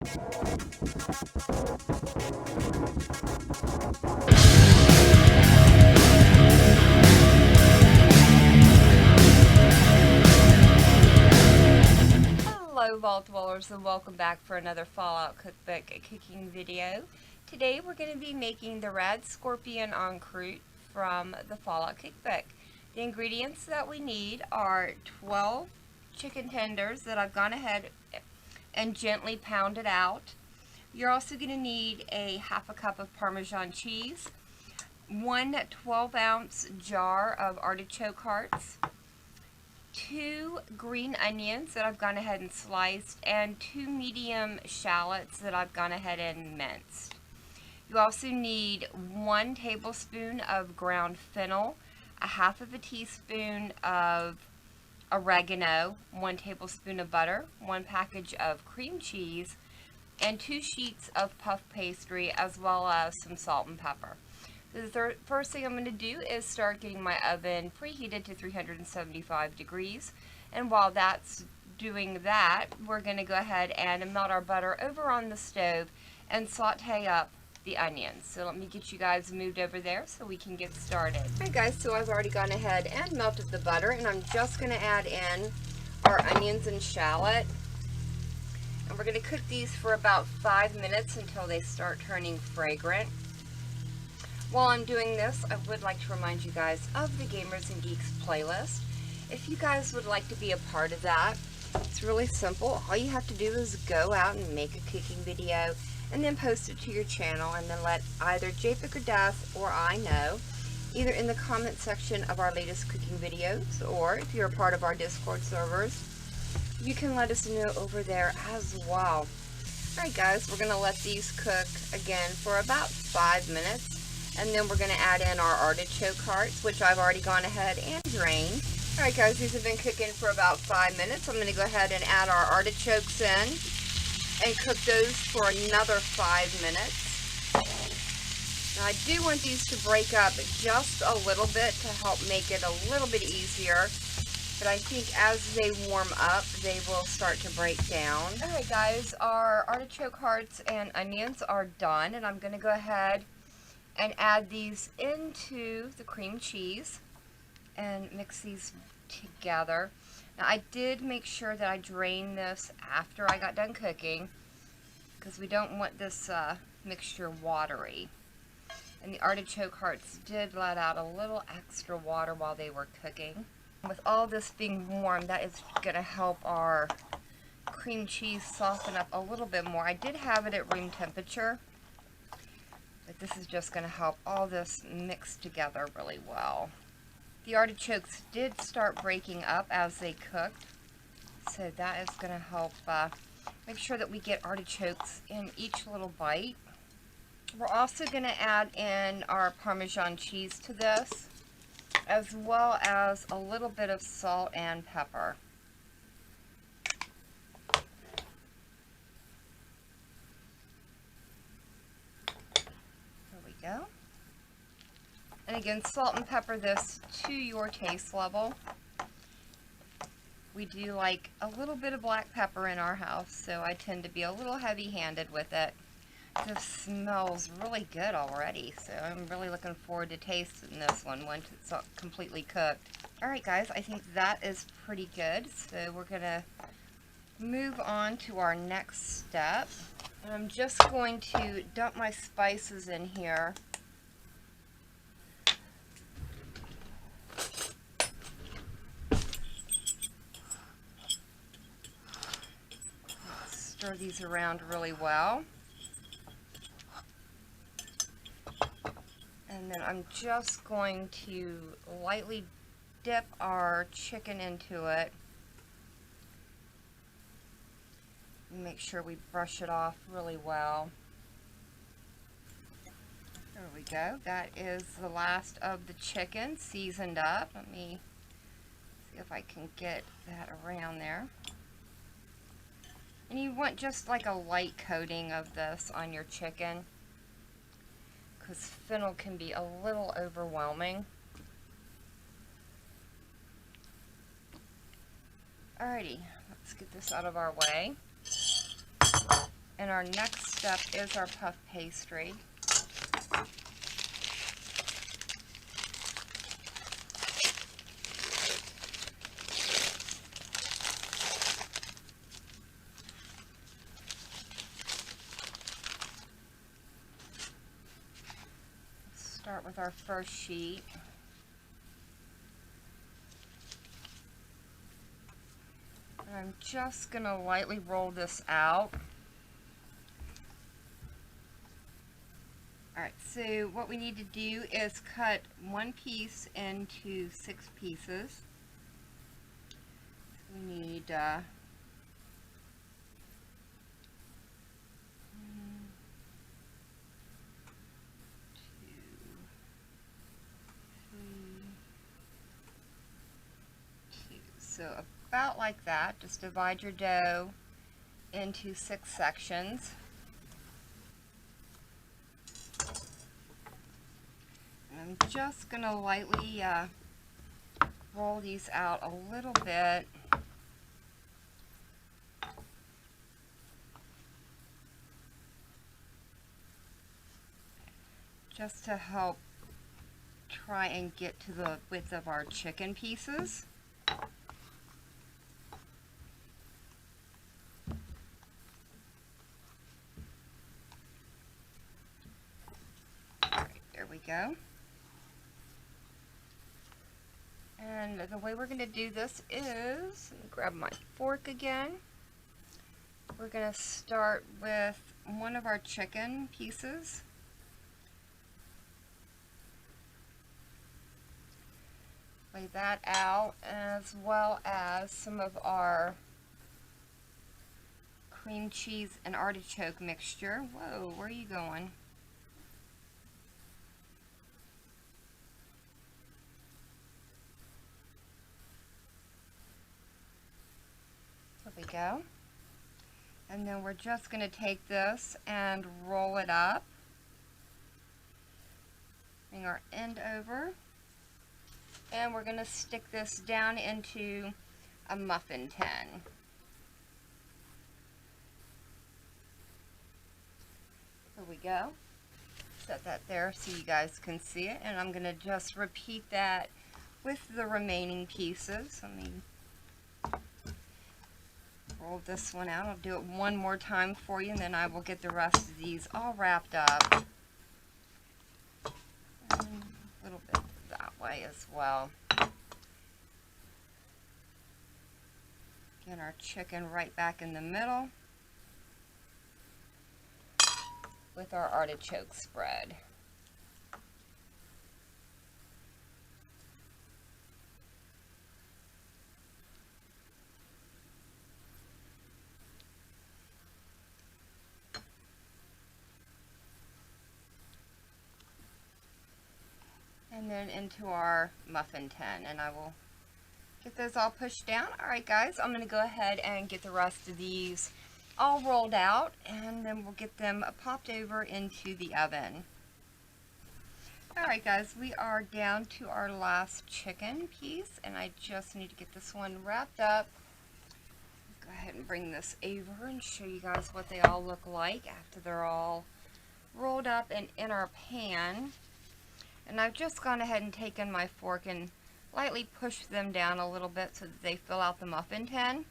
Hello Vault Dwellers, and welcome back for another Fallout Cookbook cooking video. Today we're going to be making the Red Scorpion en croûte from the Fallout Cookbook. The ingredients that we need are 12 chicken tenders that I've gone ahead and gently pounded out. You're also going to need a half a cup of Parmesan cheese, one 12-ounce jar of artichoke hearts, 2 green onions that I've gone ahead and sliced, and 2 medium shallots that I've gone ahead and minced. You also need 1 tablespoon of ground fennel, a half of a teaspoon of oregano, 1 tablespoon of butter, 1 package of cream cheese, and 2 sheets of puff pastry, as well as some salt and pepper. The first thing I'm going to do is start getting my oven preheated to 375 degrees. And while that's doing that, we're going to go ahead and melt our butter over on the stove and saute up the onions. So let me get you guys moved over there so we can get started. Alright guys, so I've already gone ahead and melted the butter, and I'm just going to add in our onions and shallot. And we're going to cook these for about 5 minutes until they start turning fragrant. While I'm doing this, I would like to remind you guys of the Gamers and Geeks playlist. If you guys would like to be a part of that, it's really simple. All you have to do is go out and make a cooking video and then post it to your channel, and then let either Japik or Death or I know, either in the comment section of our latest cooking videos, or if you're a part of our Discord servers, you can let us know over there as well. Alright guys, we're going to let these cook again for about 5 minutes. And then we're going to add in our artichoke hearts, which I've already gone ahead and drained. Alright guys, these have been cooking for about 5 minutes. I'm going to go ahead and add our artichokes in and cook those for another 5 minutes. Now I do want these to break up just a little bit to help make it a little bit easier. But I think as they warm up, they will start to break down. Alright guys, our artichoke hearts and onions are done, and I'm going to go ahead and add these into the cream cheese and mix these together. Now I did make sure that I drained this after I got done cooking, because we don't want this mixture watery. And the artichoke hearts did let out a little extra water while they were cooking. With all this being warm, that is going to help our cream cheese soften up a little bit more. I did have it at room temperature, but this is just going to help all this mix together really well. The artichokes did start breaking up as they cooked, so that is going to help make sure that we get artichokes in each little bite. We're also going to add in our Parmesan cheese to this, as well as a little bit of salt and pepper. Go. And again, salt and pepper this to your taste level. We do like a little bit of black pepper in our house, so I tend to be a little heavy-handed with it. This smells really good already, so I'm really looking forward to tasting this one once it's completely cooked. Alright guys, I think that is pretty good, so we're going to move on to our next step. I'm just going to dump my spices in here. Stir these around really well. And then I'm just going to lightly dip our chicken into it. Make sure we brush it off really well. There we go. That is the last of the chicken seasoned up. Let me see if I can get that around there. And you want just like a light coating of this on your chicken, because fennel can be a little overwhelming. Alrighty, let's get this out of our way. And our next step is our puff pastry. Start with our first sheet. And I'm just going to lightly roll this out. Alright, so what we need to do is cut one piece into 6 pieces. So we need 1, 2, 3, 2. So about like that. Just divide your dough into 6 sections. And I'm just going to lightly roll these out a little bit. Just to help try and get to the width of our chicken pieces. Alright, there we go. And the way we're going to do this is, let me grab my fork again. We're going to start with one of our chicken pieces. Lay that out, as well as some of our cream cheese and artichoke mixture. Whoa, where are you going? There we go. And then we're just going to take this and roll it up. Bring our end over. And we're going to stick this down into a muffin tin. There we go. Set that there so you guys can see it. And I'm going to just repeat that with the remaining pieces. Let me roll this one out. I'll do it one more time for you, and then I will get the rest of these all wrapped up. And a little bit that way as well. Get our chicken right back in the middle with our artichoke spread. And then into our muffin tin, and I will get those all pushed down. Alright guys, I'm going to go ahead and get the rest of these all rolled out, and then we'll get them popped over into the oven. Alright guys, we are down to our last chicken piece, and I just need to get this one wrapped up. Go ahead and bring this over and show you guys what they all look like after they're all rolled up and in our pan. And I've just gone ahead and taken my fork and lightly pushed them down a little bit so that they fill out the muffin tin.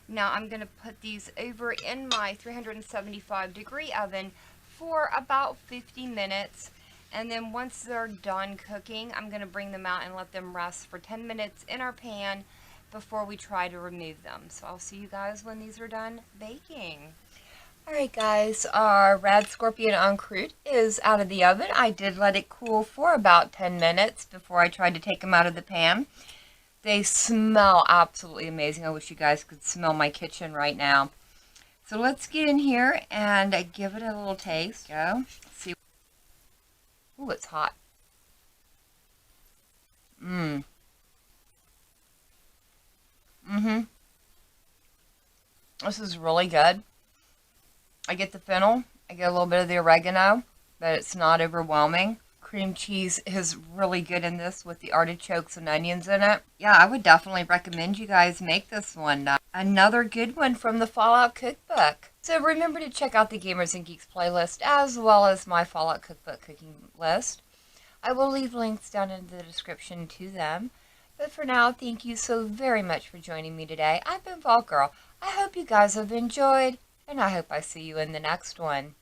Now I'm going to put these over in my 375-degree oven for about 50 minutes. And then once they're done cooking, I'm going to bring them out and let them rest for 10 minutes in our pan before we try to remove them. So I'll see you guys when these are done baking. Alright guys, our Rad Scorpion en croute is out of the oven. I did let it cool for about 10 minutes before I tried to take them out of the pan. They smell absolutely amazing. I wish you guys could smell my kitchen right now. So let's get in here and give it a little taste. Go. See. Ooh, it's hot. This is really good. I get the fennel, I get a little bit of the oregano, but it's not overwhelming. Cream cheese is really good in this with the artichokes and onions in it. Yeah, I would definitely recommend you guys make this one. Another good one from the Fallout Cookbook. So remember to check out the Gamers and Geeks playlist as well as my Fallout Cookbook cooking list. I will leave links down in the description to them. But for now, thank you so very much for joining me today. I've been Vault Girl. I hope you guys have enjoyed, and I hope I see you in the next one.